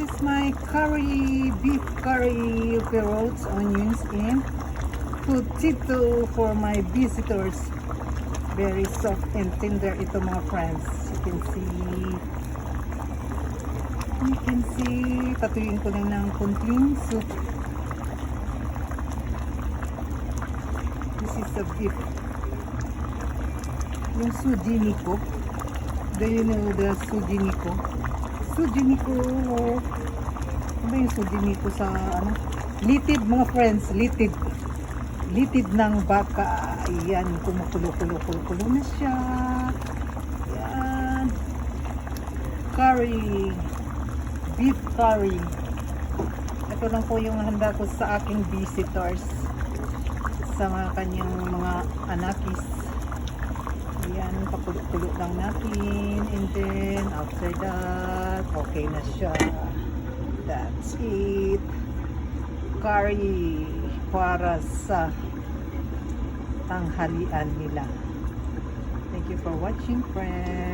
is my curry, beef curry, carrots, onions, and potato for my visitors. Very soft and tender ito mga friends. You can see, patuyuin ko lang ng kunting soup. This is the beef. Yung sujiniko. Do you know the sujiniko? Sujiniko. Ano ba yung sujiniko sa ano? Litid mga friends, litid. Litid ng baka. Ayan, kumukulo-kulo na siya. Ayan. Curry. Beef curry. Ito lang po yung handa ko sa aking visitors. Sa mga kanyang mga anakis. Ayan, pakulo-kulo lang natin. And then, after that, okay na siya. That's it. Curry para sa tanghalian nila. Thank you for watching, friends.